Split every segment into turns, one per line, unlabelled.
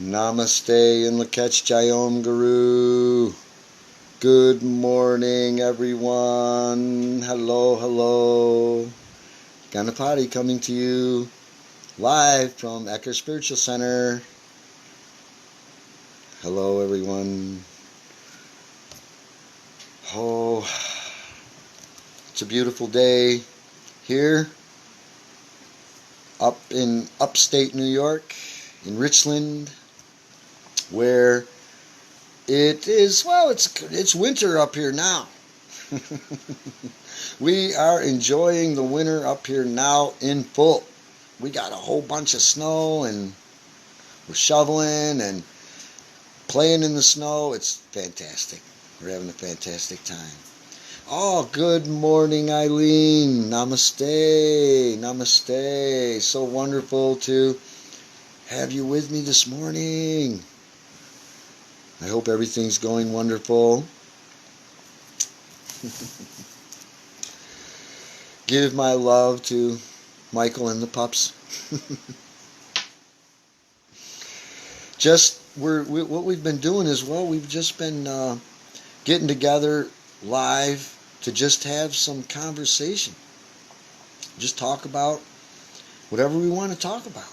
Namaste and Lakech Jayom Guru. Good morning, everyone. Hello, hello. Ganapati coming to you live from Ecker Spiritual Center. Hello, everyone. Oh, it's a beautiful day here up in upstate New York, in Richland, where it is, well, it's winter up here now. We are enjoying the winter up here now in full. We got a whole bunch of snow and we're shoveling and playing in the snow. It's fantastic. We're having a fantastic time. Oh, good morning, Eileen. Namaste. Namaste. So wonderful to have you with me this morning. I hope everything's going wonderful. Give my love to Michael and the pups. What we've been doing is, well, we've just been getting together live to just have some conversation. Just talk about whatever we want to talk about.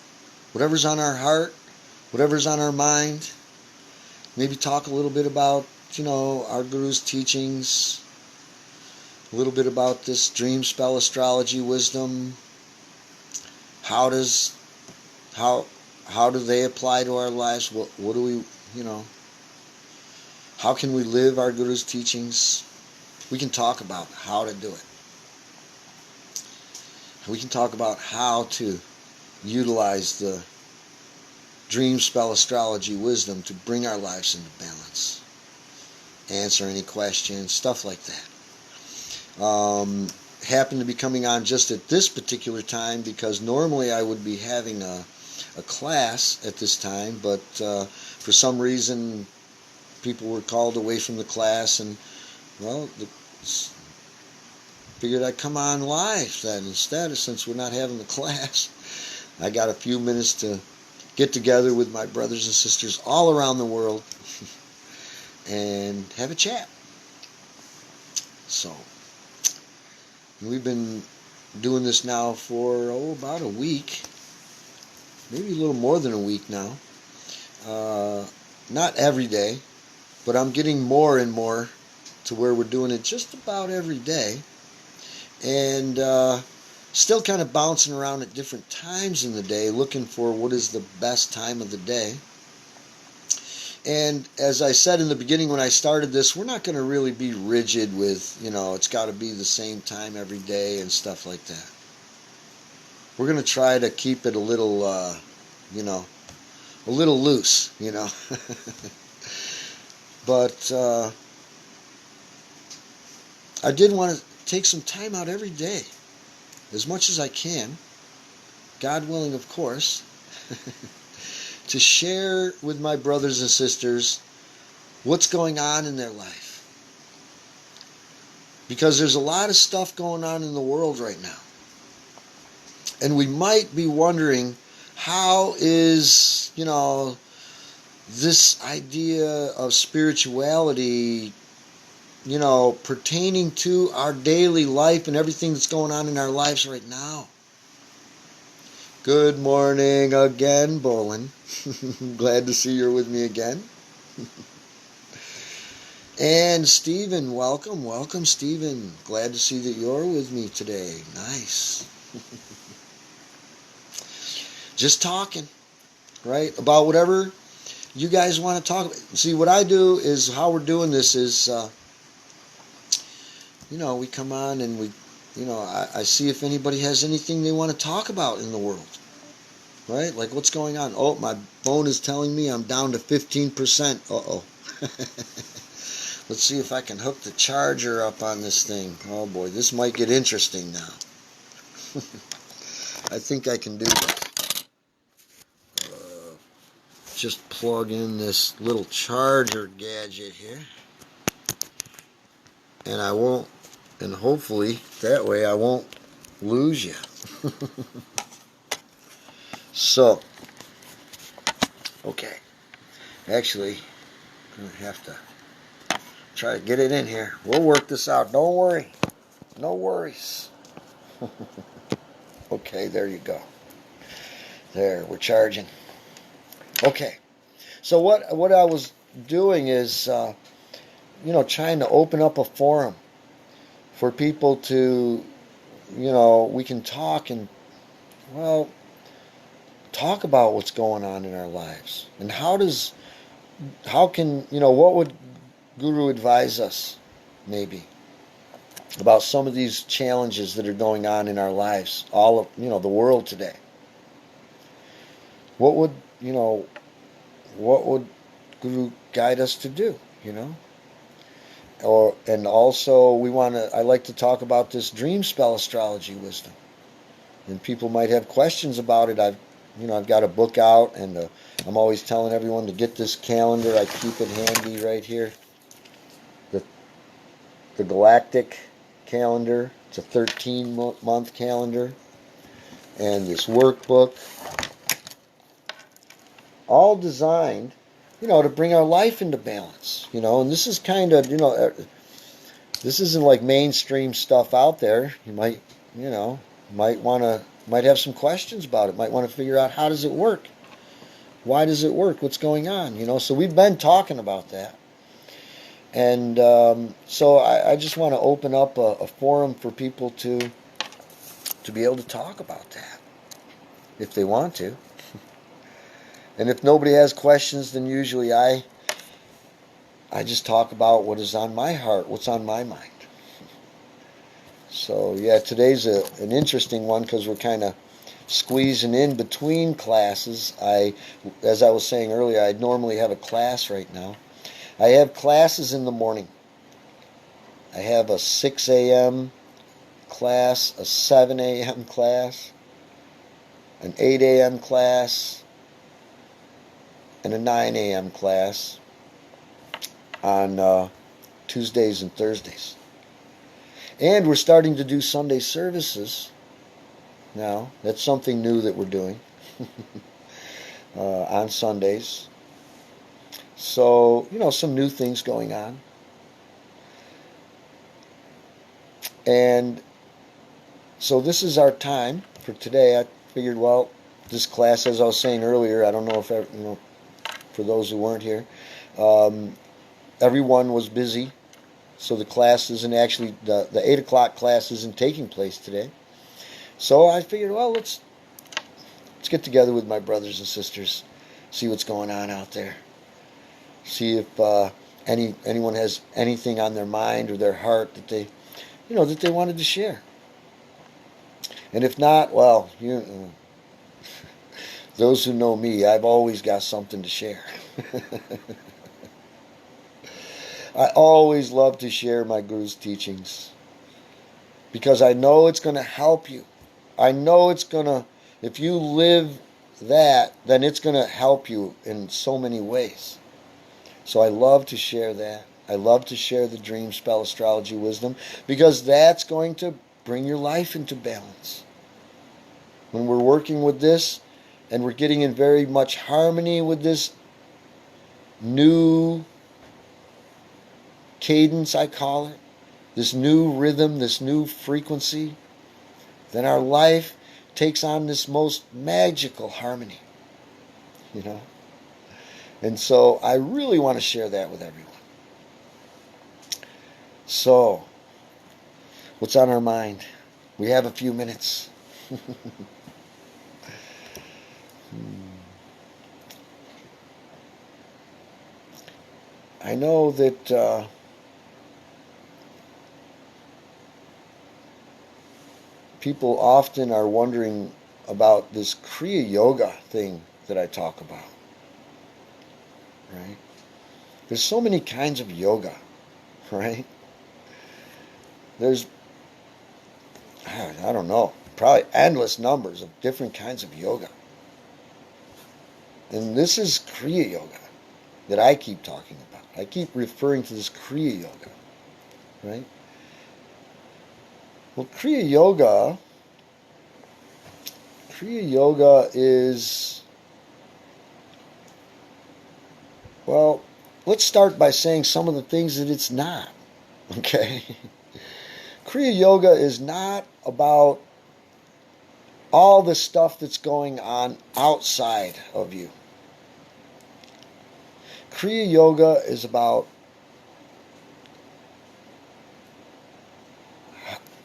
Whatever's on our heart, whatever's on our mind. Maybe talk a little bit about, our Guru's teachings, a little bit about this dream spell astrology wisdom. How do they apply to our lives? What do we, how can we live our Guru's teachings? We can talk about how to do it. We can talk about how to utilize the dream spell astrology wisdom to bring our lives into balance, answer any questions, stuff like that. Happen to be coming on just at this particular time because normally I would be having a class at this time, but for some reason people were called away from the class, and well, figured I'd come on live then instead, since we're not having the class. I got a few minutes to get together with my brothers and sisters all around the world and have a chat. So, we've been doing this now for, about a week. Maybe a little more than a week now. Not every day, but I'm getting more and more to where we're doing it just about every day. And still kind of bouncing around at different times in the day, looking for what is the best time of the day. And as I said in the beginning when I started this, we're not going to really be rigid with, it's got to be the same time every day and stuff like that. We're going to try to keep it a little, a little loose, But I did want to take some time out every day, as much as I can, God willing, of course, to share with my brothers and sisters what's going on in their life. Because there's a lot of stuff going on in the world right now. And we might be wondering, how is, this idea of spirituality, pertaining to our daily life and everything that's going on in our lives right now. Good morning again, Bolin. Glad to see you're with me again. And Stephen, welcome, Stephen. Glad to see that you're with me today. Nice. Just talking, right? About whatever you guys want to talk about. See, what I do is, how we're doing this is, we come on and we, I see if anybody has anything they want to talk about in the world, right? Like, what's going on? Oh, my phone is telling me I'm down to 15%. Uh-oh. Let's see if I can hook the charger up on this thing. Oh boy, this might get interesting now. I think I can do that. Just plug in this little charger gadget here. And I won't, and hopefully that way I won't lose you. So, okay. Actually, I'm going to have to try to get it in here. We'll work this out. Don't worry. No worries. Okay, there you go. There, we're charging. Okay. So what I was doing is, trying to open up a forum for people to, we can talk and, well, talk about what's going on in our lives. And what would Guru advise us, maybe, about some of these challenges that are going on in our lives, all of, the world today? What would Guru guide us to do, And also I like to talk about this dream spell astrology wisdom. And people might have questions about it. I've got a book out, and I'm always telling everyone to get this calendar. I keep it handy right here. The Galactic Calendar. It's a 13-month calendar. And this workbook. All designed, to bring our life into balance. And this is kind of, this isn't like mainstream stuff out there. You might have some questions about it. Might want to figure out, how does it work? Why does it work? What's going on? So we've been talking about that. And so I just want to open up a forum for people to be able to talk about that, if they want to. And if nobody has questions, then usually I just talk about what is on my heart, what's on my mind. So yeah, today's an interesting one because we're kind of squeezing in between classes. As I was saying earlier, I'd normally have a class right now. I have classes in the morning. I have a 6 a.m. class, a 7 a.m. class, an 8 a.m. class, and a 9 a.m. class on Tuesdays and Thursdays. And we're starting to do Sunday services now. That's something new that we're doing on Sundays. So, some new things going on. And so this is our time for today. I figured, well, this class, as I was saying earlier, I don't know if, for those who weren't here, everyone was busy. So the class isn't actually, the 8 o'clock class isn't taking place today. So I figured, well, let's get together with my brothers and sisters, see what's going on out there. See if anyone has anything on their mind or their heart that they wanted to share. And if not, well, those who know me, I've always got something to share. I always love to share my Guru's teachings because I know it's going to help you. I know if you live that, then it's going to help you in so many ways. So I love to share that. I love to share the dream spell astrology wisdom because that's going to bring your life into balance. When we're working with this and we're getting in very much harmony with this new cadence, I call it, this new rhythm, this new frequency, then our life takes on this most magical harmony, And so I really want to share that with everyone. So, what's on our mind? We have a few minutes. I know that people often are wondering about this Kriya Yoga thing that I talk about. Right? There's so many kinds of yoga, right? There's, I don't know, probably endless numbers of different kinds of yoga. And this is Kriya Yoga that I keep talking about. I keep referring to this Kriya Yoga, right? Well, Kriya Yoga is Well, let's start by saying some of the things that it's not. Okay? Kriya Yoga is not about all the stuff that's going on outside of you. Kriya Yoga is about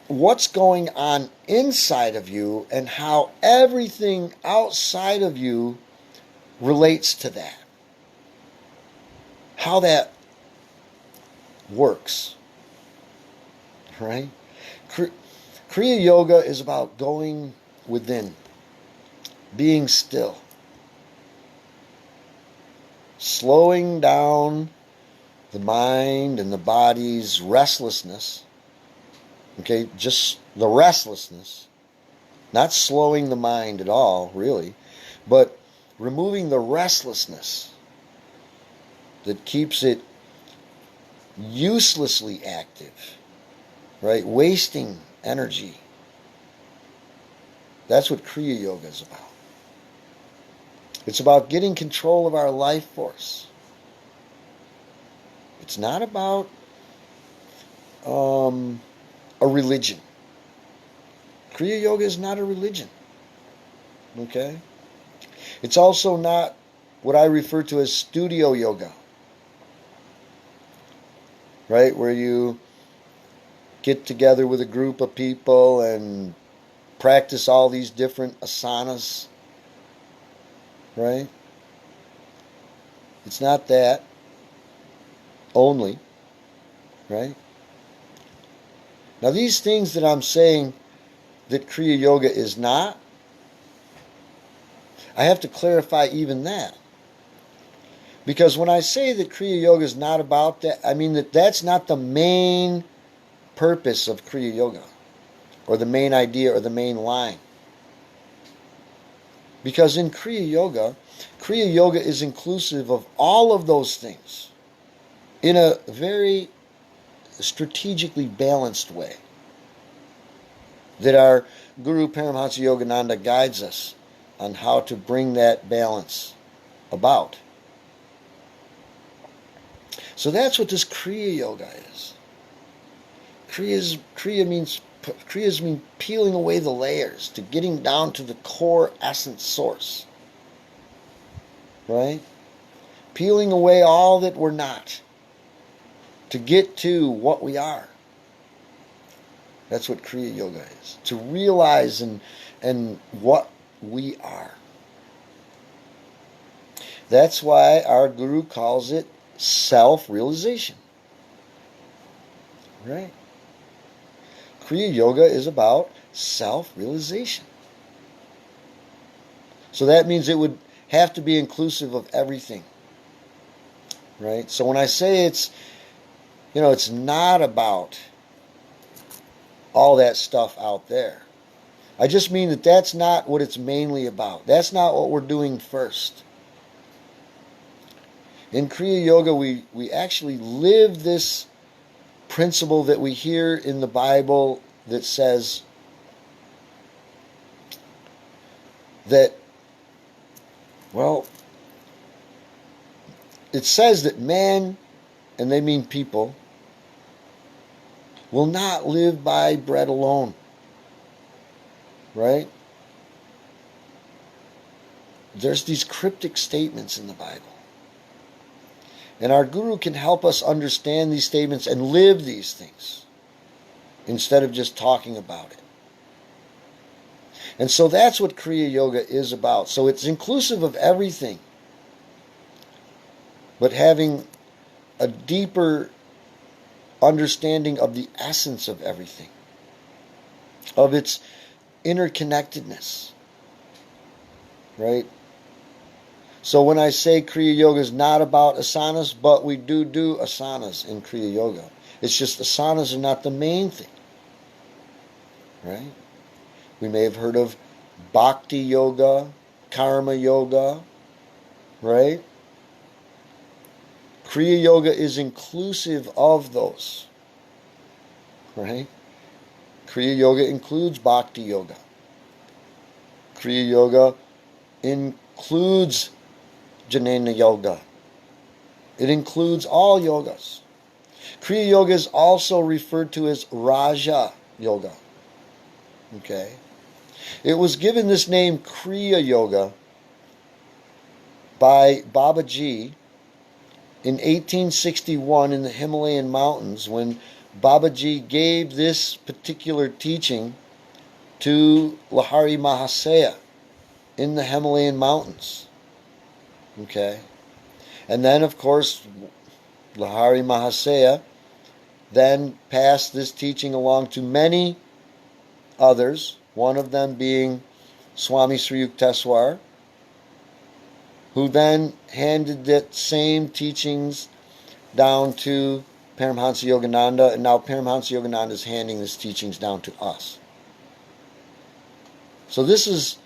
what's going on inside of you and how everything outside of you relates to that. How that works. Right? Kriya Yoga is about going within, being still, slowing down the mind and the body's restlessness. Okay, just the restlessness, not slowing the mind at all, really, but removing the restlessness that keeps it uselessly active, right? Wasting energy. That's what Kriya Yoga is about. It's about getting control of our life force. It's not about a religion. Kriya Yoga is not a religion. Okay? It's also not what I refer to as studio yoga. Right? Where you get together with a group of people and practice all these different asanas. Right? It's not that only. Right? Now these things that I'm saying that Kriya Yoga is not, I have to clarify even that. Because when I say that Kriya Yoga is not about that, I mean that that's not the main purpose of Kriya Yoga, or the main idea, or the main line. Because in Kriya Yoga is inclusive of all of those things in a very strategically balanced way that our Guru Paramahansa Yogananda guides us on how to bring that balance about. So that's what this Kriya Yoga is. Kriya means peeling away the layers to getting down to the core essence source. Right? Peeling away all that we're not to get to what we are. That's what Kriya Yoga is. To realize and what we are. That's why our Guru calls it self-realization. Right? Kriya Yoga is about self-realization. So that means it would have to be inclusive of everything. Right? So when I say it's not about all that stuff out there, I just mean that that's not what it's mainly about. That's not what we're doing first. In Kriya Yoga, we actually live this principle that we hear in the Bible that says that, well, it says that man, and they mean people, will not live by bread alone. Right? There's these cryptic statements in the Bible. And our Guru can help us understand these statements and live these things instead of just talking about it. And so that's what Kriya Yoga is about. So it's inclusive of everything, but having a deeper understanding of the essence of everything, of its interconnectedness. Right? So when I say Kriya Yoga is not about asanas, but we do asanas in Kriya Yoga. It's just asanas are not the main thing. Right? We may have heard of Bhakti Yoga, Karma Yoga. Right? Kriya Yoga is inclusive of those. Right? Kriya Yoga includes Bhakti Yoga. Kriya Yoga includes Jnana Yoga. It includes all yogas. Kriya Yoga is also referred to as Raja Yoga. Okay? It was given this name Kriya Yoga by Babaji in 1861 in the Himalayan mountains, when Babaji gave this particular teaching to Lahari Mahasaya in the Himalayan mountains. Okay? And then, of course, Lahari Mahasaya then passed this teaching along to many others, one of them being Swami Sri Yukteswar, who then handed that same teachings down to Paramhansa Yogananda, and now Paramhansa Yogananda is handing these teachings down to us. So this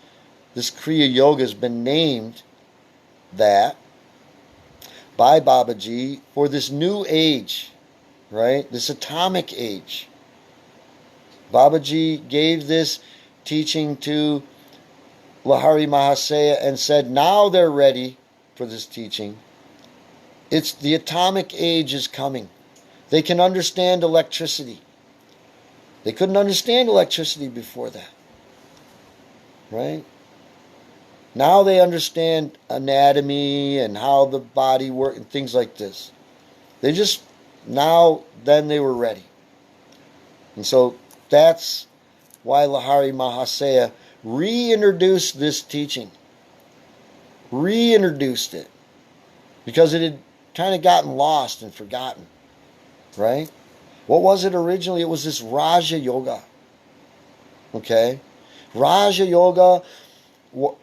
Kriya Yoga has been named that by Babaji for this new age, right? This atomic age. Babaji gave this teaching to Lahari Mahasaya and said, now they're ready for this teaching. It's the atomic age is coming. They can understand electricity. They couldn't understand electricity before that. Right? Now they understand anatomy and how the body works and things like this. Then they were ready. And so that's why Lahari Mahasaya reintroduced this teaching. Reintroduced it. Because it had kind of gotten lost and forgotten. Right? What was it originally? It was this Raja Yoga. Okay? Raja Yoga,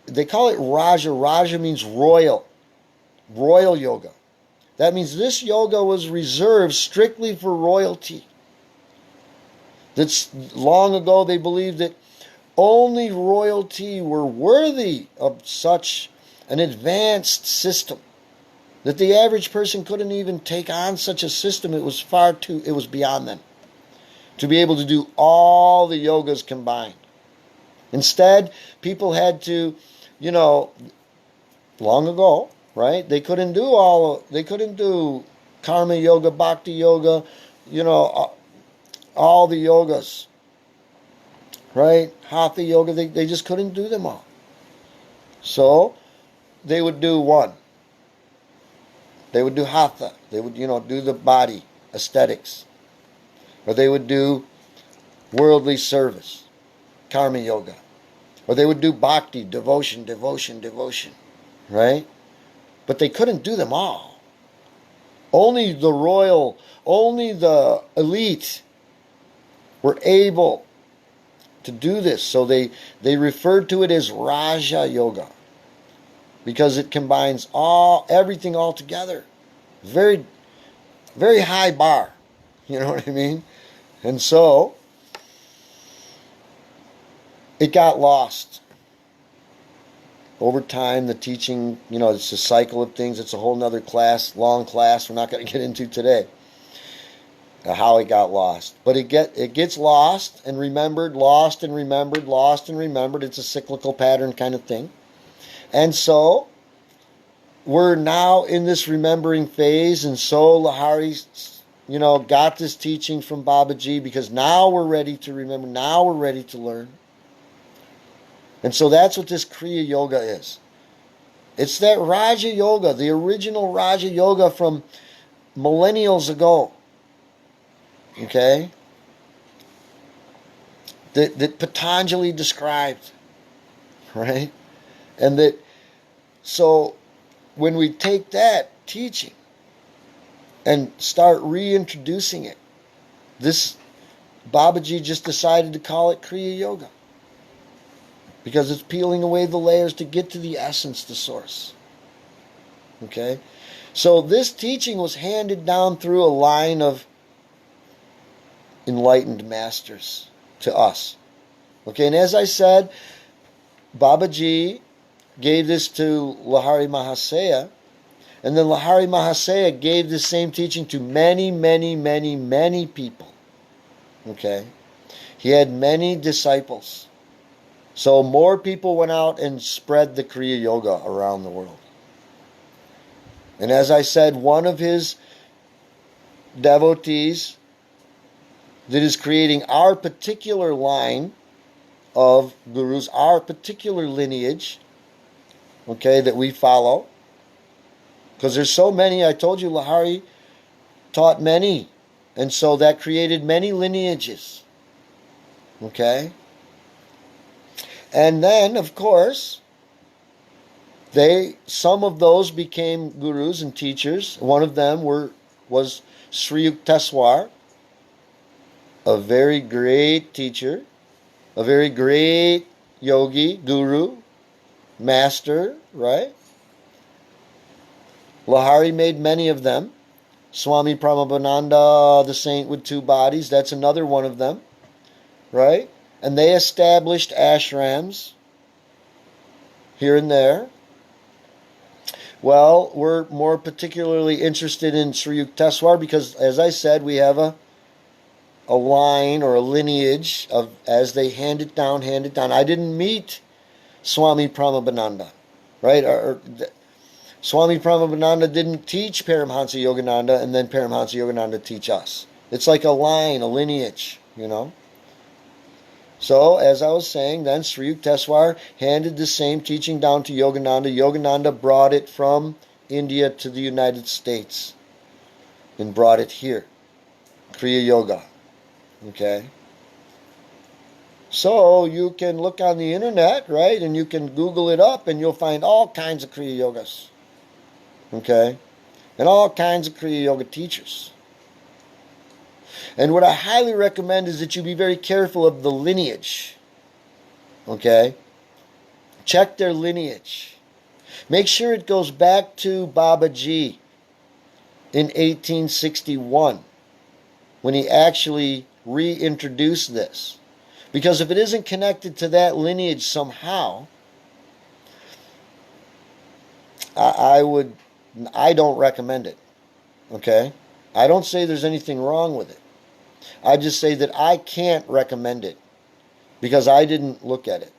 they call it Raja. Raja means royal. Royal Yoga. That means this yoga was reserved strictly for royalty. That's long ago they believed that only royalty were worthy of such an advanced system. That the average person couldn't even take on such a system. It was beyond them. To be able to do all the yogas combined. Instead, people had to, long ago, right? They couldn't do karma yoga, bhakti yoga, all the yogas, right? Hatha yoga, they just couldn't do them all. So, they would do one. They would do hatha. They would, do the body, aesthetics. Or they would do worldly service, karma yoga. Or they would do bhakti, devotion, right? But they couldn't do them all. Only the elite were able to do this. So they referred to it as Raja Yoga. Because it combines everything all together. Very, very high bar. You know what I mean? And so, it got lost. Over time, the teaching, it's a cycle of things. It's a whole nother class, long class we're not going to get into today. How it got lost. But it gets lost and remembered, lost and remembered, lost and remembered. It's a cyclical pattern kind of thing. And so, we're now in this remembering phase, and so Lahari, got this teaching from Babaji because now we're ready to remember, now we're ready to learn. And so that's what this Kriya Yoga is. It's that Raja Yoga, the original Raja Yoga from millennials ago. Okay? That Patanjali described. Right? And so when we take that teaching and start reintroducing it, this Babaji just decided to call it Kriya Yoga. Because it's peeling away the layers to get to the essence, the source. Okay? So this teaching was handed down through a line of enlightened masters to us. Okay, and as I said, Babaji gave this to Lahari Mahasaya, and then Lahari Mahasaya gave this same teaching to many, many, many, many people. Okay? He had many disciples. So more people went out and spread the Kriya Yoga around the world. And as I said, one of his devotees that is creating our particular line of gurus, our particular lineage, okay, that we follow. Because there's so many. I told you Lahari taught many. And so that created many lineages. Okay? And then, of course, some of those became gurus and teachers. One of them was Sri Yukteswar, a very great teacher, a very great yogi, guru, master, right? Lahari made many of them. Swami Prabhupada, the saint with two bodies, that's another one of them, right? And they established ashrams here and there. Well, we're more particularly interested in Sri Yukteswar because, as I said, we have a line or a lineage of as they hand it down. I didn't meet Swami Prabhupada, right? Swami Prabhupada didn't teach Paramhansa Yogananda and then Paramhansa Yogananda teach us. It's like a line, a lineage, you know. So, as I was saying, then Sri Yukteswar handed the same teaching down to Yogananda. Yogananda brought it from India to the United States and brought it here. Kriya Yoga. Okay? So, you can look on the internet, right, and you can Google it up and you'll find all kinds of Kriya Yogas. Okay? And all kinds of Kriya Yoga teachers. And what I highly recommend is that you be very careful of the lineage. Okay? Check their lineage. Make sure it goes back to Babaji in 1861 when he actually reintroduced this. Because if it isn't connected to that lineage somehow, I don't recommend it. Okay? I don't say there's anything wrong with it. I just say that I can't recommend it because I didn't look at it.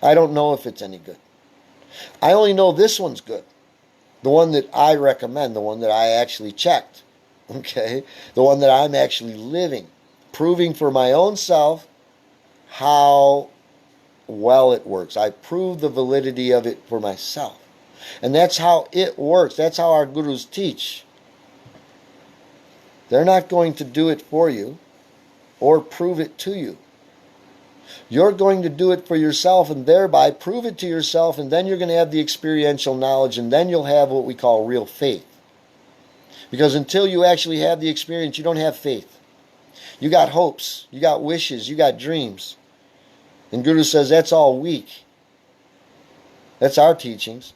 I don't know if it's any good. I only know this one's good. The one that I recommend, the one that I actually checked. Okay? The one that I'm actually living. Proving for my own self how well it works. I prove the validity of it for myself. And that's how it works. That's how our gurus teach. They're not going to do it for you or prove it to you. You're going to do it for yourself and thereby prove it to yourself, and then you're going to have the experiential knowledge, and then you'll have what we call real faith. Because until you actually have the experience, you don't have faith. You got hopes, you got wishes, you got dreams. And Guru says that's all weak. That's our teachings.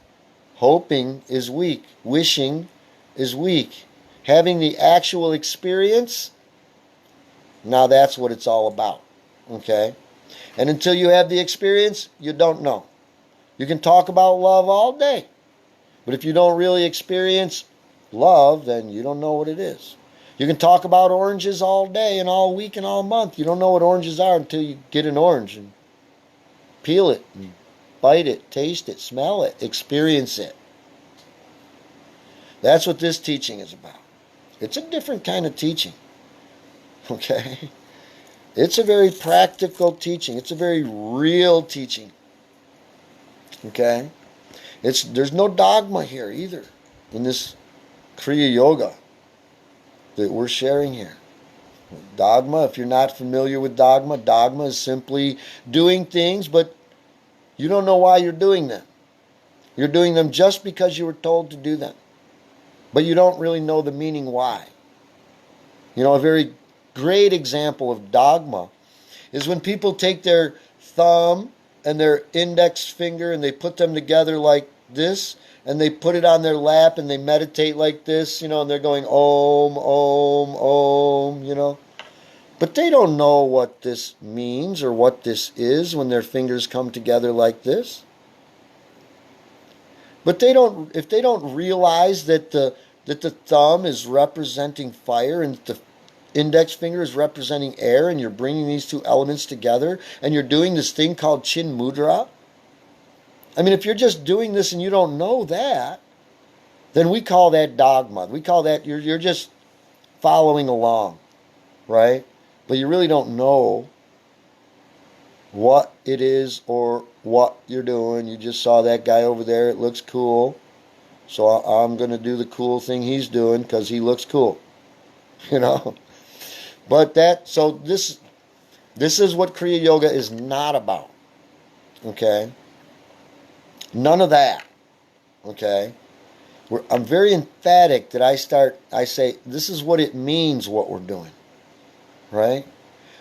Hoping is weak. Wishing is weak. Having the actual experience, now that's what it's all about. Okay? And until you have the experience, you don't know. You can talk about love all day. But if you don't really experience love, then you don't know what it is. You can talk about oranges all day and all week and all month. You don't know what oranges are until you get an orange and peel it and bite it, taste it, smell it, experience it. That's what this teaching is about. It's a different kind of teaching. Okay? It's a very practical teaching. It's a very real teaching. Okay? There's no dogma here either in this Kriya Yoga that we're sharing here. Dogma, if you're not familiar with dogma is simply doing things, but you don't know why you're doing them. You're doing them just because you were told to do them. But you don't really know the meaning why. You know, a very great example of dogma is when people take their thumb and their index finger and they put them together like this, and they put it on their lap and they meditate like this, you know, and they're going Om, Om, Om, you know. But they don't know what this means or what this is when their fingers come together like this. But if they don't realize that the thumb is representing fire and the index finger is representing air, and you're bringing these two elements together, and you're doing this thing called Chin Mudra. I mean, if you're just doing this and you don't know that, then we call that dogma. We call that you're just following along, right? But you really don't know what it is or what you're doing. You just saw that guy over there. It looks cool. So I'm going to do the cool thing he's doing because he looks cool. You know? But so this is what Kriya Yoga is not about. Okay? None of that. Okay? I'm very emphatic that I say, this is what it means, what we're doing. Right?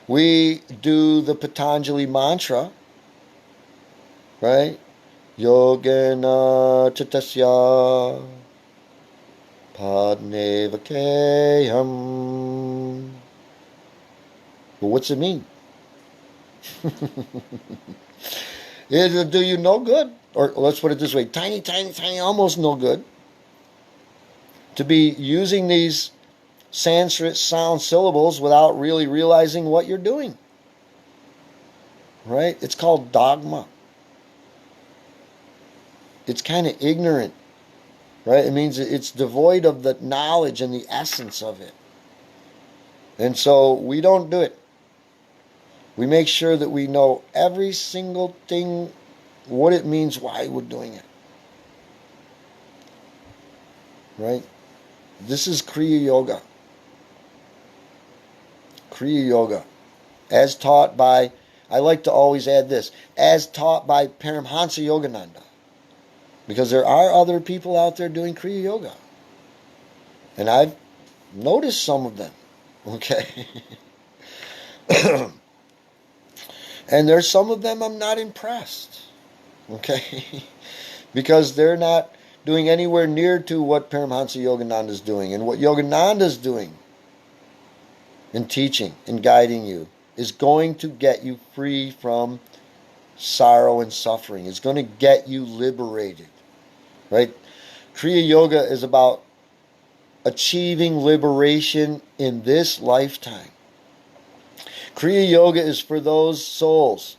We do the Patanjali mantra. Right? Yogena chitasya padnevakeham. Well, what's it mean? It'll do you no good. Or let's put it this way, tiny, tiny, tiny, almost no good. To be using these Sanskrit sound syllables without really realizing what you're doing. Right? It's called dogma. It's kind of ignorant. Right? It means it's devoid of the knowledge and the essence of it. And so we don't do it. We make sure that we know every single thing, what it means, why we're doing it. Right? This is Kriya Yoga. Kriya Yoga. As taught by, I like to always add this, as taught by Paramhansa Yogananda. Because there are other people out there doing Kriya Yoga. And I've noticed some of them. Okay? And there's some of them I'm not impressed. Okay? Because they're not doing anywhere near to what Paramhansa Yogananda is doing. And what Yogananda is doing in teaching and guiding you is going to get you free from sorrow and suffering. It's going to get you liberated. Right? Kriya Yoga is about achieving liberation in this lifetime. Kriya Yoga is for those souls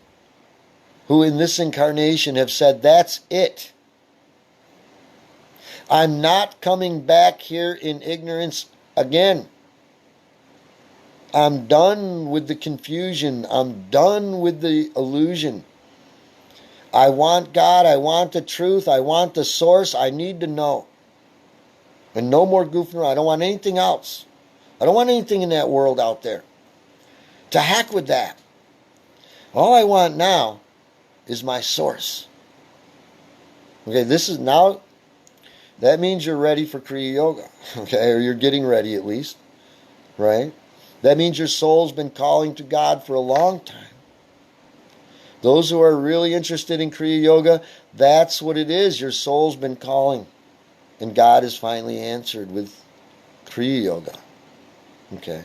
who in this incarnation have said, that's it. I'm not coming back here in ignorance again. I'm done with the confusion. I'm done with the illusion. I want God. I want the truth. I want the source. I need to know. And no more goofing around. I don't want anything else. I don't want anything in that world out there. To heck with that. All I want now is my source. Okay, this is now, that means you're ready for Kriya Yoga. Okay, or you're getting ready at least. Right? That means your soul's been calling to God for a long time. Those who are really interested in Kriya Yoga, that's what it is. Your soul's been calling. And God has finally answered with Kriya Yoga. Okay.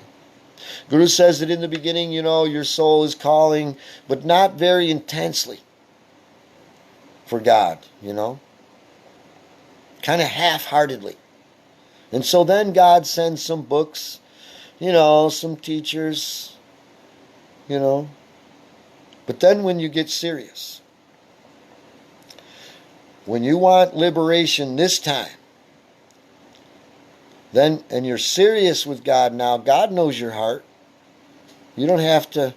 Guru says that in the beginning, your soul is calling, but not very intensely for God, kind of half-heartedly. And so then God sends some books, some teachers, But then when you get serious, when you want liberation this time, then, and you're serious with God now, God knows your heart. You don't have to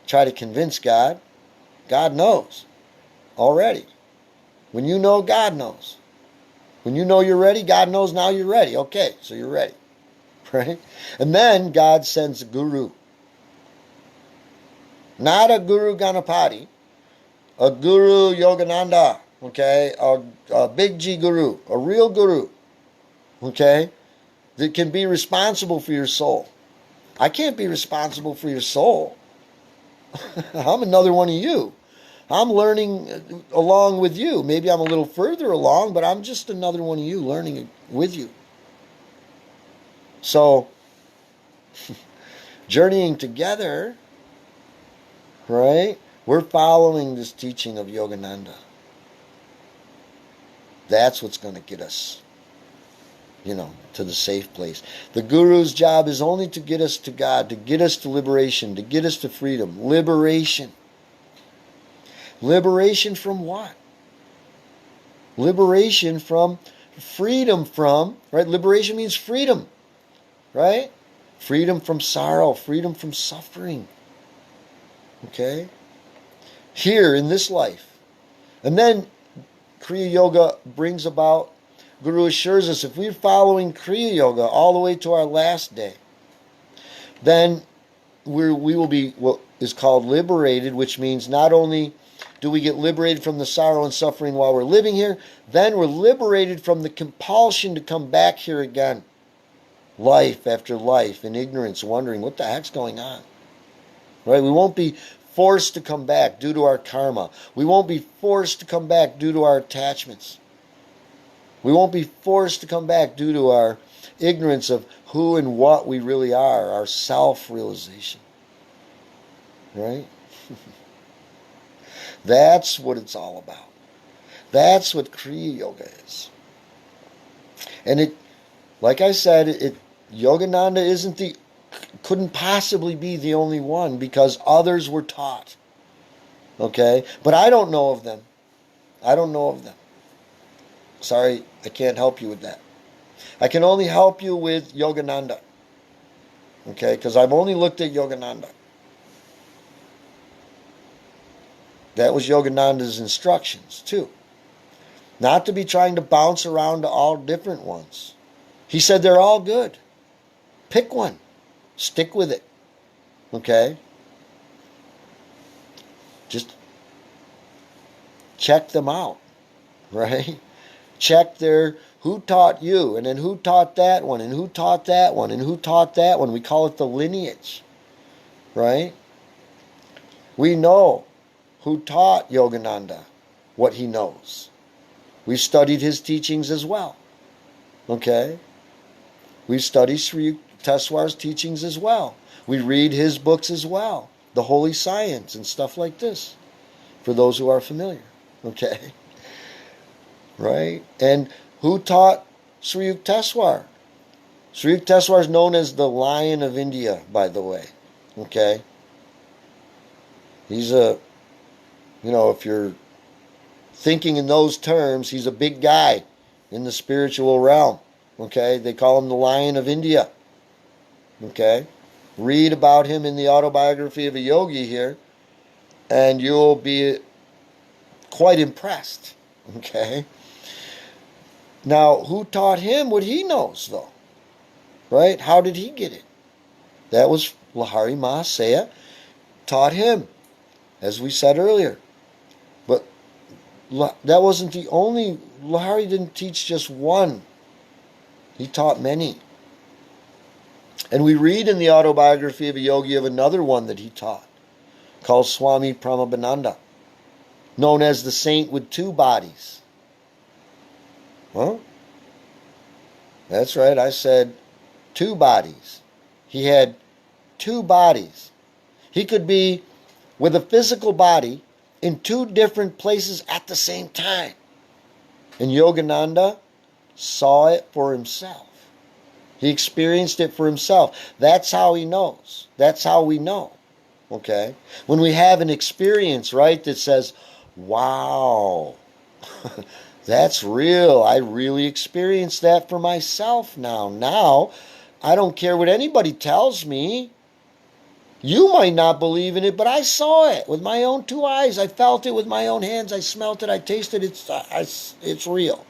try to convince God. God knows already. When you know, God knows. When you know you're ready, God knows now you're ready. Okay, so you're ready. Right? And then God sends a guru. Not a Guru Ganapati, a Guru Yogananda, okay? A big G guru, a real guru, okay? That can be responsible for your soul. I can't be responsible for your soul. I'm another one of you. I'm learning along with you. Maybe I'm a little further along, but I'm just another one of you learning with you. So, journeying together, right? We're following this teaching of Yogananda. That's what's going to get us, to the safe place. The Guru's job is only to get us to God, to get us to liberation, to get us to freedom. Liberation. Liberation from what? Liberation from freedom from, right? Liberation means freedom, right? Freedom from sorrow, freedom from suffering. Okay? Here in this life. And then Kriya Yoga brings about, Guru assures us, if we're following Kriya Yoga all the way to our last day, then we will be what is called liberated, which means not only do we get liberated from the sorrow and suffering while we're living here, then we're liberated from the compulsion to come back here again. Life after life in ignorance, wondering what the heck's going on. Right? We won't be forced to come back due to our karma. We won't be forced to come back due to our attachments. We won't be forced to come back due to our ignorance of who and what we really are, our self-realization. Right? That's what it's all about. That's what Kriya Yoga is. And it, like I said, Yogananda couldn't possibly be the only one because others were taught. Okay? But I don't know of them. I don't know of them. Sorry, I can't help you with that. I can only help you with Yogananda. Okay? Because I've only looked at Yogananda. That was Yogananda's instructions, too. Not to be trying to bounce around to all different ones. He said they're all good. Pick one. Stick with it. Okay? Just check them out. Right? Check who taught you, and then who taught that one, and who taught that one, and who taught that one. We call it the lineage. Right? We know who taught Yogananda what he knows. We've studied his teachings as well. Okay? We've studied Sri Yukteswar's teachings as well. We read his books as well. The Holy Science and stuff like this. For those who are familiar. Okay? Right? And who taught Sri Yukteswar? Sri Yukteswar is known as the Lion of India, by the way. Okay? He's if you're thinking in those terms, he's a big guy in the spiritual realm. Okay? They call him the Lion of India. Okay? Read about him in the autobiography of a yogi here, and you'll be quite impressed. Okay? Now, who taught him what he knows, though? Right? How did he get it? That was Lahari Mahasaya taught him, as we said earlier. But that wasn't the only. Lahari didn't teach just one. He taught many. And we read in the autobiography of a yogi of another one that he taught, called Swami Pramabananda, known as the saint with two bodies. Well, that's right, I said two bodies. He had two bodies. He could be with a physical body in two different places at the same time. And Yogananda saw it for himself. He experienced it for himself. That's how he knows. That's how we know. Okay? When we have an experience, right, that says, wow, that's real. I really experienced that for myself now. Now, I don't care what anybody tells me. You might not believe in it, but I saw it with my own two eyes. I felt it with my own hands. I smelt it. I tasted it. It's real.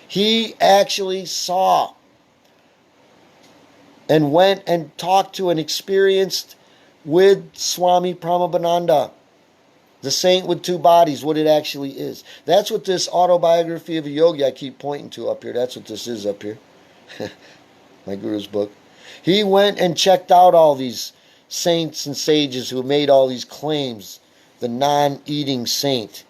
He actually saw and went and talked to and experienced with Swami Pramabananda, the saint with two bodies, what it actually is. That's what this autobiography of a yogi I keep pointing to up here. That's what this is up here. My guru's book. He went and checked out all these saints and sages who made all these claims. The non-eating saint.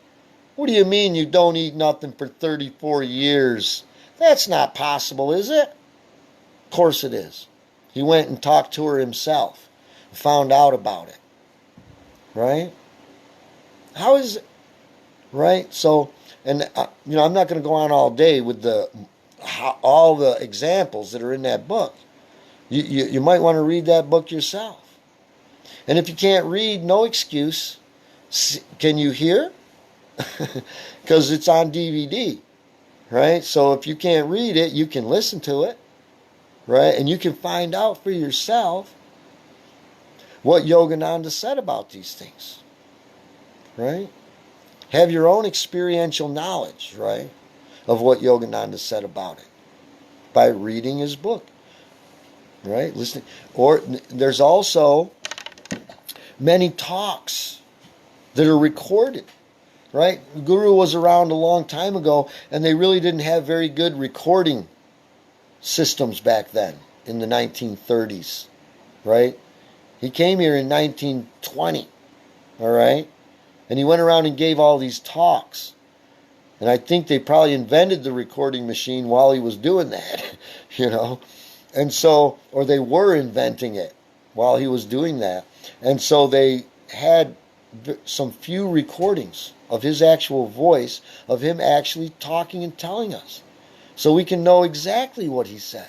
What do you mean you don't eat nothing for 34 years? That's not possible, is it? Of course it is. He went and talked to her himself. Found out about it. Right? How is it? Right? So, and I'm not going to go on all day with all the examples that are in that book. You might want to read that book yourself. And if you can't read, no excuse. Can you hear? Because it's on DVD. right? So if you can't read it, you can listen to it, right? And you can find out for yourself what Yogananda said about these things, right? Have your own experiential knowledge, right, of what Yogananda said about it by reading his book, right? Listening. Or there's also many talks that are recorded, right? The Guru was around a long time ago, and they really didn't have very good recording systems back then in the 1930s, right? He came here in 1920, all right? And he went around and gave all these talks. And I think they probably invented the recording machine while he was doing that, you know? And so, or they were inventing it while he was doing that. And so they had some few recordings of his actual voice, of him actually talking and telling us. So we can know exactly what he said.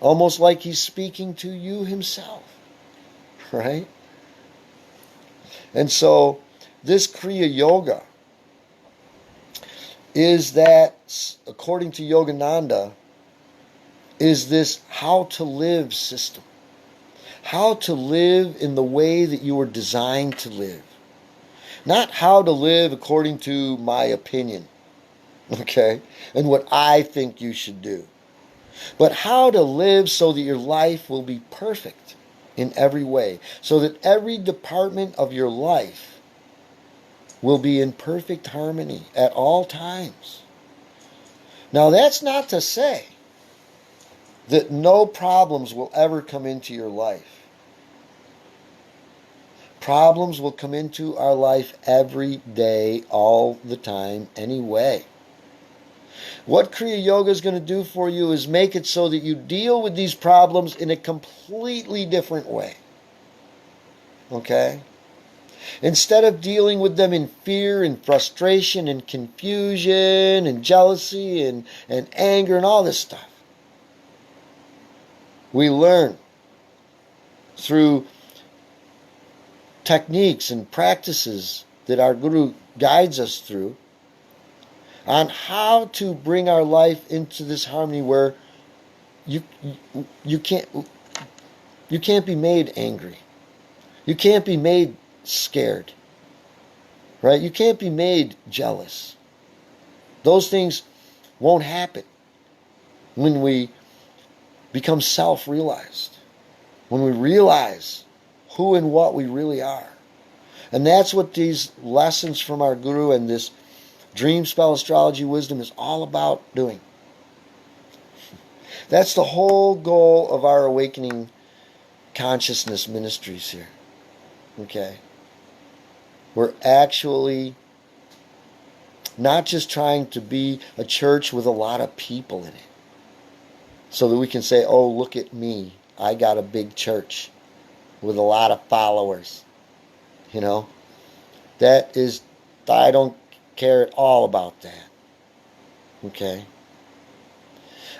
Almost like he's speaking to you himself, right? And so this Kriya Yoga is that, according to Yogananda, is this how to live system. How to live in the way that you were designed to live. Not how to live according to my opinion, okay, and what I think you should do. But how to live so that your life will be perfect in every way. So that every department of your life will be in perfect harmony at all times. Now that's not to say that no problems will ever come into your life. Problems will come into our life every day, all the time, anyway. What Kriya Yoga is going to do for you is make it so that you deal with these problems in a completely different way. Okay? Instead of dealing with them in fear and frustration and confusion and jealousy and anger and all this stuff, we learn through techniques and practices that our Guru guides us through on how to bring our life into this harmony where you can't be made angry. You can't be made scared. Right? You can't be made jealous. Those things won't happen when we become self-realized. When we realize who and what we really are. And that's what these lessons from our Guru and this dream spell astrology wisdom is all about doing. That's the whole goal of our awakening consciousness ministries here. Okay? We're actually not just trying to be a church with a lot of people in it. So that we can say, oh, look at me. I got a big church with a lot of followers. You know? That is, I don't care at all about that. Okay?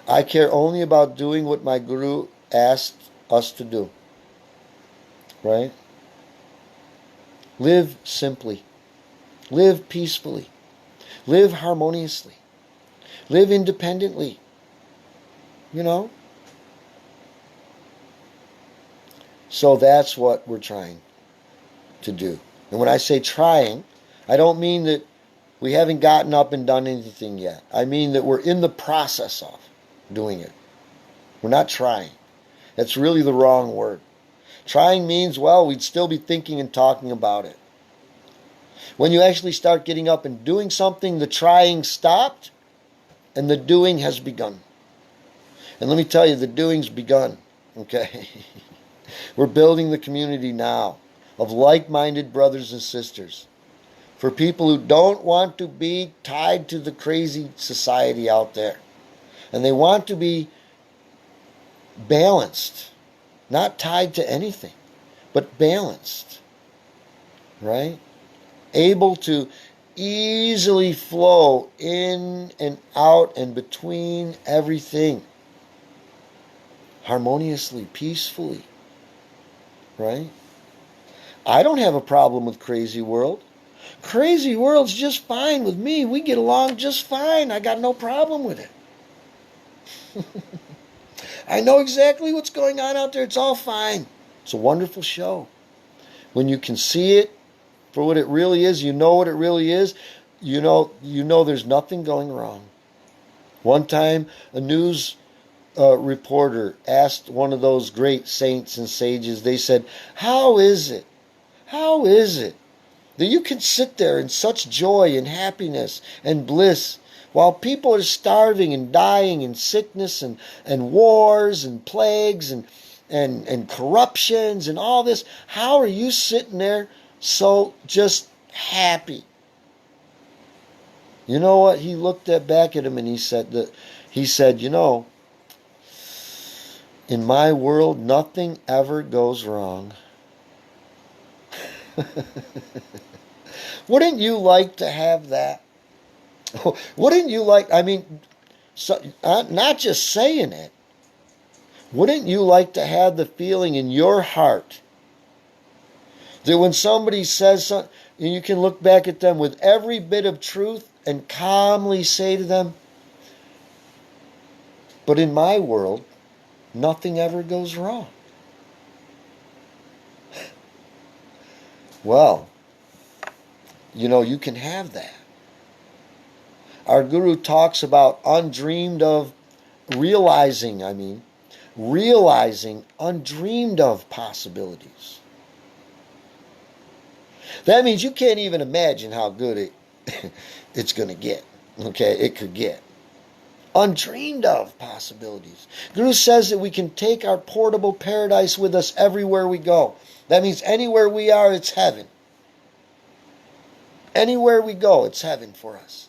I care only about doing what my Guru asked us to do. Right? Live simply. Live peacefully. Live harmoniously. Live independently. You know? So that's what we're trying to do. And when I say trying, I don't mean that we haven't gotten up and done anything yet. I mean that we're in the process of doing it. We're not trying. That's really the wrong word. Trying means, well, we'd still be thinking and talking about it. When you actually start getting up and doing something, the trying stopped and the doing has begun. And let me tell you, the doing's begun. Okay? We're building the community now of like-minded brothers and sisters for people who don't want to be tied to the crazy society out there. And they want to be balanced, not tied to anything, but balanced, right? Able to easily flow in and out and between everything, harmoniously, peacefully, right? I don't have a problem with crazy world. Crazy world's just fine with me. We get along just fine. I got no problem with it. I know exactly what's going on out there. It's all fine. It's a wonderful show. When you can see it for what it really is, you know what it really is, you know there's nothing going wrong. One time, a news reporter asked one of those great saints and sages, they said, how is it that you can sit there in such joy and happiness and bliss while people are starving and dying in sickness and wars and plagues and corruptions and all this? How are you sitting there so just happy? You know what? He looked back at him and he said, you know, in my world, nothing ever goes wrong. Wouldn't you like to have that? Wouldn't you like, I mean, not just saying it, wouldn't you like to have the feeling in your heart that when somebody says something, you can look back at them with every bit of truth and calmly say to them, but in my world, nothing ever goes wrong. Well, you know, you can have that. Our Guru talks about undreamed of, realizing undreamed of possibilities. That means you can't even imagine how good it's going to get. Okay, it could get. Undreamed of possibilities. Guru says that we can take our portable paradise with us everywhere we go. That means anywhere we are, it's heaven. Anywhere we go, it's heaven for us.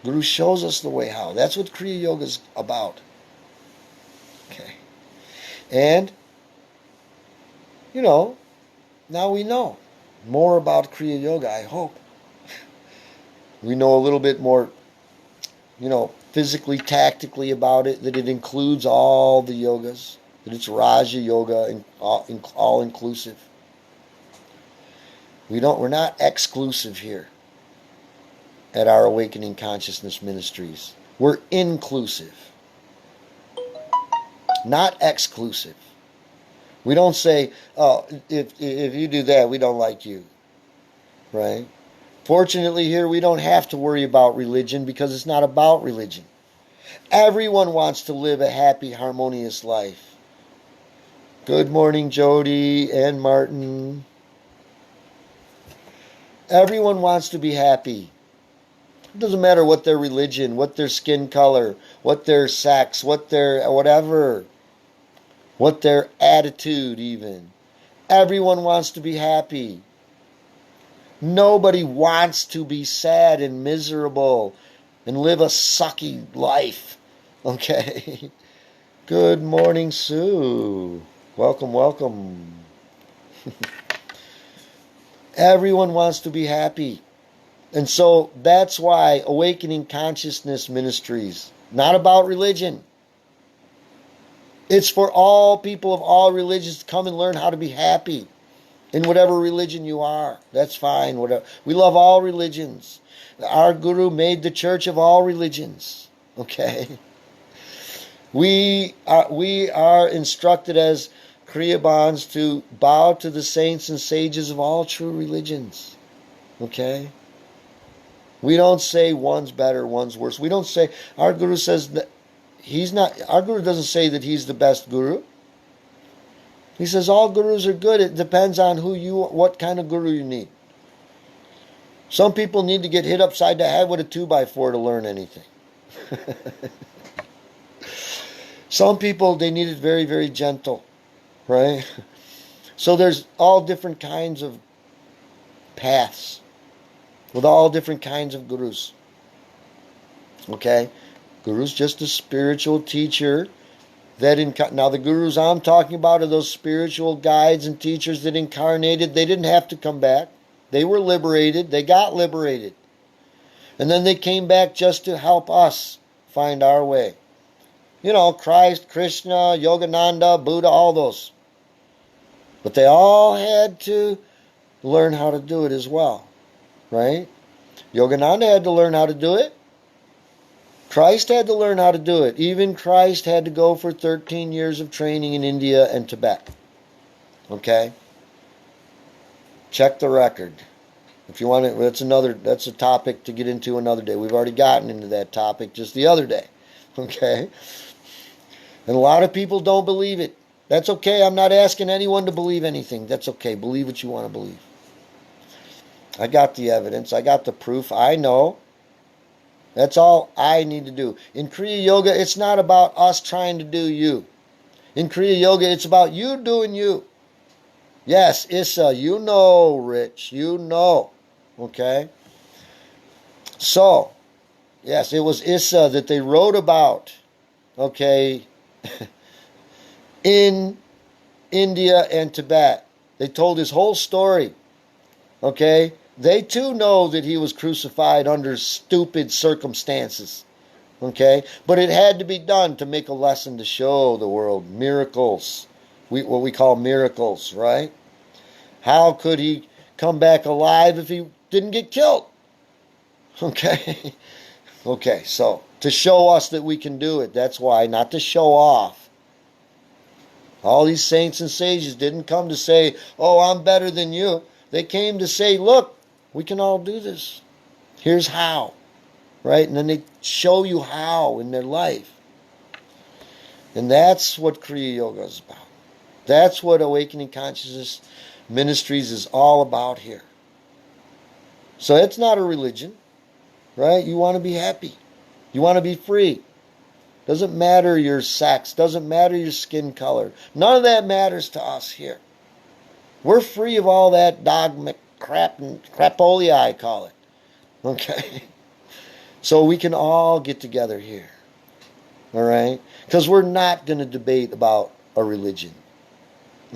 Guru shows us the way how. That's what Kriya Yoga is about. Okay. And, you know, now we know more about Kriya Yoga, I hope. We know a little bit more, you know, physically, tactically about it, that it includes all the yogas, that it's Raja Yoga and all inclusive. We're not exclusive here at our Awakening Consciousness Ministries. We're inclusive, not exclusive. We don't say, oh, if you do that, we don't like you, right? Fortunately here, we don't have to worry about religion because it's not about religion. Everyone wants to live a happy, harmonious life. Good morning, Jody and Martin. Everyone wants to be happy. It doesn't matter what their religion, what their skin color, what their sex, what their whatever, what their attitude even. Everyone wants to be happy. Nobody wants to be sad and miserable and live a sucky life. Okay? Good morning, Sue. Welcome, welcome. Everyone wants to be happy. And so that's why Awakening Consciousness Ministries, not about religion. It's for all people of all religions to come and learn how to be happy in whatever religion you are. That's fine. Whatever. We love all religions. Our Guru made the church of all religions. Okay? We are instructed as Kriya Bonds to bow to the saints and sages of all true religions. Okay? We don't say one's better, one's worse. We don't say, our Guru says that our Guru doesn't say that he's the best Guru. He says all Gurus are good. It depends on what kind of Guru you need. Some people need to get hit upside the head with a 2x4 to learn anything. Some people, they need it very, very gentle. Right? So there's all different kinds of paths with all different kinds of gurus. Okay? Guru's just a spiritual teacher now the gurus I'm talking about are those spiritual guides and teachers that incarnated. They didn't have to come back. They were liberated. They got liberated. And then they came back just to help us find our way. You know, Christ, Krishna, Yogananda, Buddha, all those. But they all had to learn how to do it as well, right? Yogananda had to learn how to do it. Christ had to learn how to do it. Even Christ had to go for 13 years of training in India and Tibet. Okay? Check the record. If you want to, that's a topic to get into another day. We've already gotten into that topic just the other day. Okay? And a lot of people don't believe it. That's okay. I'm not asking anyone to believe anything. That's okay. Believe what you want to believe. I got the evidence. I got the proof. I know. That's all I need to do. In Kriya Yoga, it's not about us trying to do you. In Kriya Yoga, it's about you doing you. Yes, Issa, you know, Rich. You know. Okay? So, yes, it was Issa that they wrote about, okay, in India and Tibet. They told his whole story. Okay? They too know that he was crucified under stupid circumstances. Okay? But it had to be done to make a lesson to show the world miracles. What we call miracles, right? How could he come back alive if he didn't get killed? Okay? Okay, so to show us that we can do it. That's why, not to show off. All these saints and sages didn't come to say, oh, I'm better than you. They came to say, look, we can all do this. Here's how. Right? And then they show you how in their life. And that's what Kriya Yoga is about. That's what Awakening Consciousness Ministries is all about here. So it's not a religion. Right? You want to be happy. You want to be free. Doesn't matter your sex. Doesn't matter your skin color. None of that matters to us here. We're free of all that dogmatic crap and crapolia, I call it. Okay? So we can all get together here. All right? Because we're not going to debate about a religion.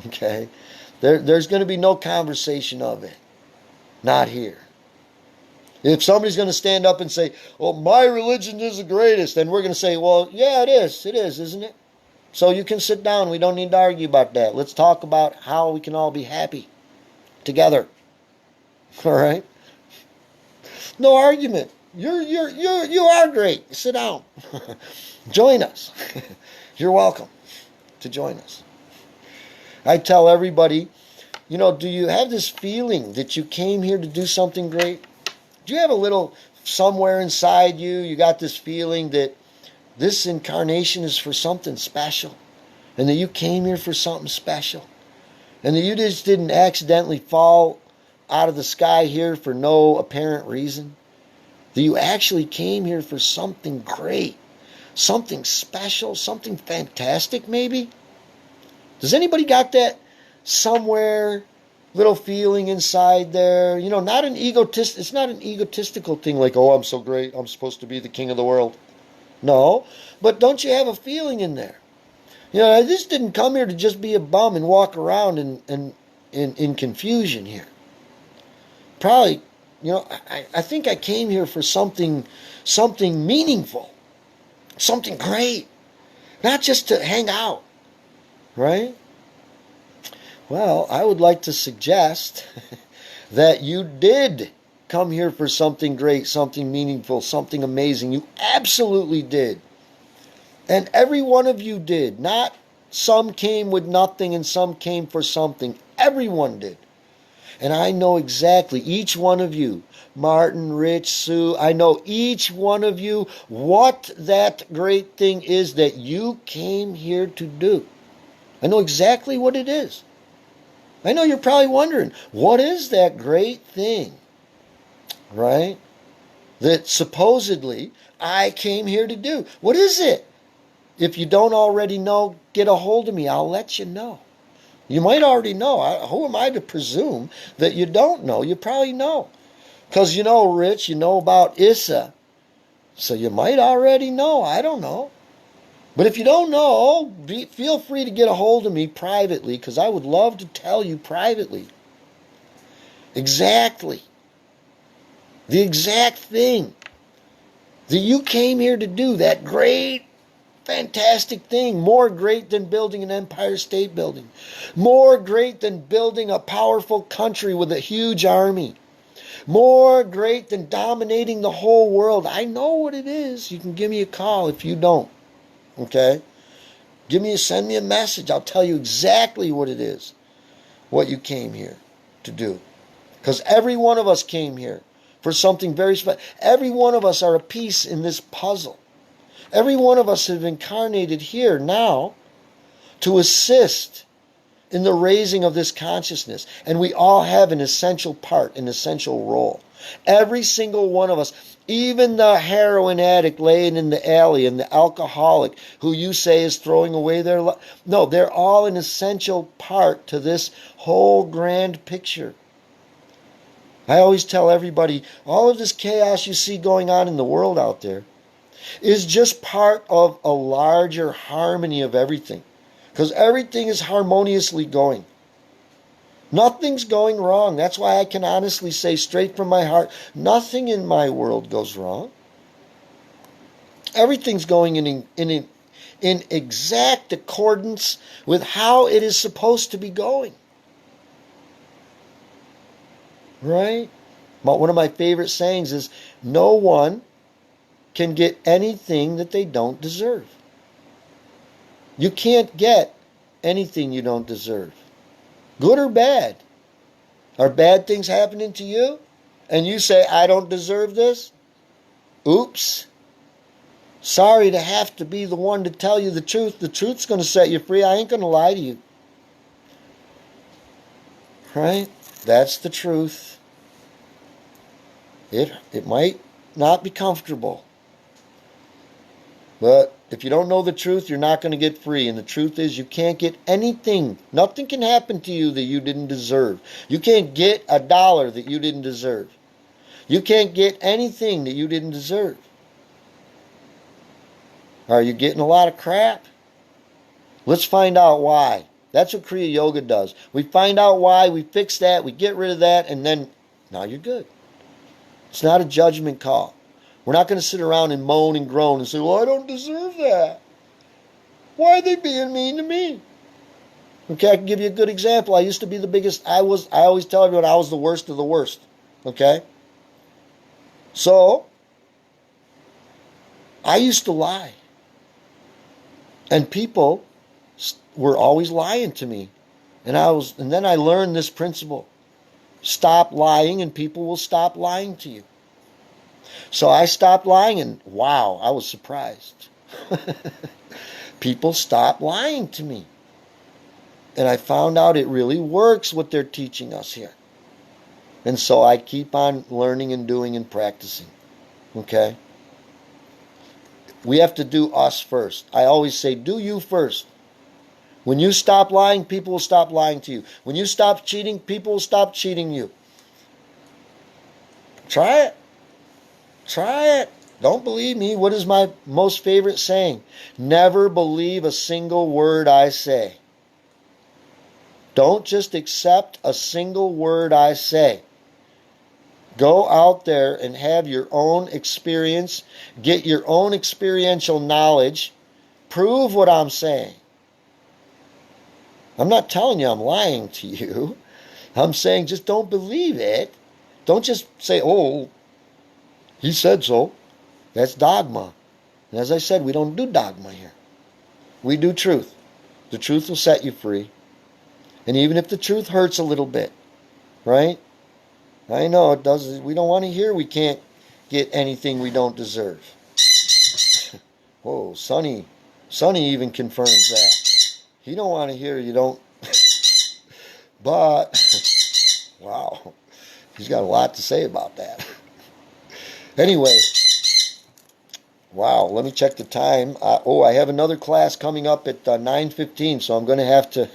Okay? There's going to be no conversation of it. Not here. If somebody's going to stand up and say, well, my religion is the greatest, then we're going to say, well, yeah, it is. It is, isn't it? So you can sit down. We don't need to argue about that. Let's talk about how we can all be happy together. All right? No argument. You are great. Sit down. Join us. You're welcome to join us. I tell everybody, do you have this feeling that you came here to do something great? Do you have a little somewhere inside you got this feeling that this incarnation is for something special, and that you came here for something special, and that you just didn't accidentally fall out of the sky here for no apparent reason? That you actually came here for something great, something special, something fantastic maybe? Does anybody got that somewhere, little feeling inside there? Not an it's not an egotistical thing like, oh, I'm so great, I'm supposed to be the king of the world. No, but don't you have a feeling in there? I just didn't come here to just be a bum and walk around in confusion here. Probably, I think I came here for something meaningful, something great, not just to hang out, right? Well, I would like to suggest that you did come here for something great, something meaningful, something amazing. You absolutely did. And every one of you did. Not some came with nothing and some came for something. Everyone did. And I know exactly, each one of you, Martin, Rich, Sue, I know each one of you what that great thing is that you came here to do. I know exactly what it is. I know you're probably wondering, what is that great thing, right, that supposedly I came here to do? What is it? If you don't already know, get a hold of me. I'll let you know. You might already know. Who am I to presume that you don't know? You probably know. Because Rich, you know about Issa. So you might already know. I don't know. But if you don't know, feel free to get a hold of me privately, because I would love to tell you privately exactly the exact thing that you came here to do, that great, fantastic thing. More great than building an Empire State Building. More great than building a powerful country with a huge army. More great than dominating the whole world. I know what it is. You can give me a call if you don't. Okay? Send me a message. I'll tell you exactly what it is. What you came here to do. Because every one of us came here for something very special. Every one of us are a piece in this puzzle. Every one of us have incarnated here now to assist in the raising of this consciousness. And we all have an essential part, an essential role. Every single one of us, even the heroin addict laying in the alley and the alcoholic who you say is throwing away their life. No, they're all an essential part to this whole grand picture. I always tell everybody, all of this chaos you see going on in the world out there is just part of a larger harmony of everything. Because everything is harmoniously going. Nothing's going wrong. That's why I can honestly say straight from my heart, nothing in my world goes wrong. Everything's going in exact accordance with how it is supposed to be going. Right? One of my favorite sayings is, no one can get anything that they don't deserve. You can't get anything you don't deserve. Good or bad. Are bad things happening to you? And you say, I don't deserve this? Oops. Sorry to have to be the one to tell you the truth. The truth's going to set you free. I ain't going to lie to you. Right? That's the truth. It might not be comfortable. But if you don't know the truth, you're not going to get free. And the truth is, you can't get anything. Nothing can happen to you that you didn't deserve. You can't get $1 that you didn't deserve. You can't get anything that you didn't deserve. Are you getting a lot of crap? Let's find out why. That's what Kriya Yoga does. We find out why, we fix that, we get rid of that, and then, now you're good. It's not a judgment call. We're not going to sit around and moan and groan and say, well, I don't deserve that. Why are they being mean to me? Okay, I can give you a good example. I used to be the biggest, I always tell everyone I was the worst of the worst. Okay? So, I used to lie. And people were always lying to me. And then I learned this principle. Stop lying and people will stop lying to you. So I stopped lying and wow, I was surprised. People stopped lying to me. And I found out it really works what they're teaching us here. And so I keep on learning and doing and practicing. Okay? We have to do us first. I always say, do you first. When you stop lying, people will stop lying to you. When you stop cheating, people will stop cheating you. Try it. Try it. Don't believe me. What is my most favorite saying? Never believe a single word I say. Don't just accept a single word I say. Go out there and have your own experience. Get your own experiential knowledge. Prove what I'm saying. I'm not telling you I'm lying to you. I'm saying just don't believe it. Don't just say, oh, he said so. That's dogma. And as I said, we don't do dogma here. We do truth. The truth will set you free. And even if the truth hurts a little bit, right? I know it does. We don't want to hear we can't get anything we don't deserve. Whoa, Sonny even confirms that. He don't want to hear you don't. But, wow, he's got a lot to say about that. Anyway, wow, let me check the time. I have another class coming up at 9:15, so I'm going to have to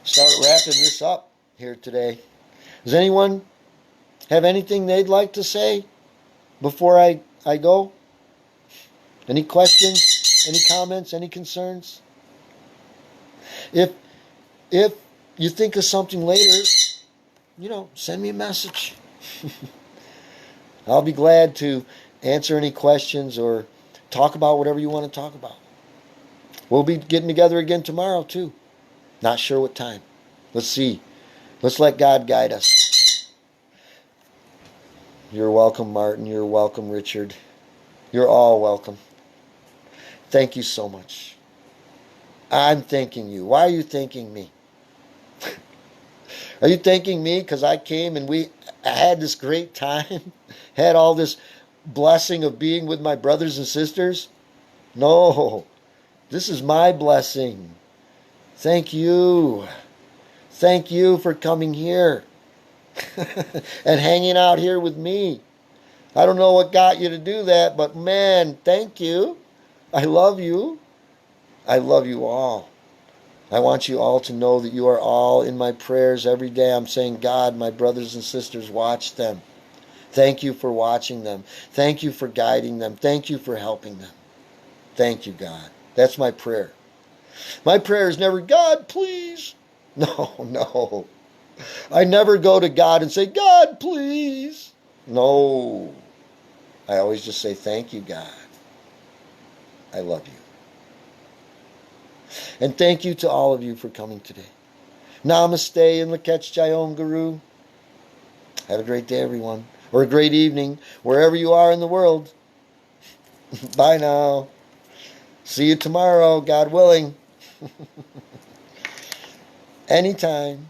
start wrapping this up here today. Does anyone have anything they'd like to say before I go? Any questions? Any comments? Any concerns? If you think of something later, send me a message. I'll be glad to answer any questions or talk about whatever you want to talk about. We'll be getting together again tomorrow, too. Not sure what time. Let's see. Let's let God guide us. You're welcome, Martin. You're welcome, Richard. You're all welcome. Thank you so much. I'm thanking you. Why are you thanking me? Are you thanking me because I came and we had this great time? Had all this blessing of being with my brothers and sisters? No. This is my blessing. Thank you. Thank you for coming here and hanging out here with me. I don't know what got you to do that, but man, thank you. I love you. I love you all. I want you all to know that you are all in my prayers every day. I'm saying, God, my brothers and sisters, watch them. Thank you for watching them. Thank you for guiding them. Thank you for helping them. Thank you, God. That's my prayer. My prayer is never, God, please. No, no. I never go to God and say, God, please. No. I always just say, thank you, God. I love you. And thank you to all of you for coming today. Namaste and Lakach Jayom Guru. Have a great day, everyone. Or a great evening, wherever you are in the world. Bye now. See you tomorrow, God willing. Anytime.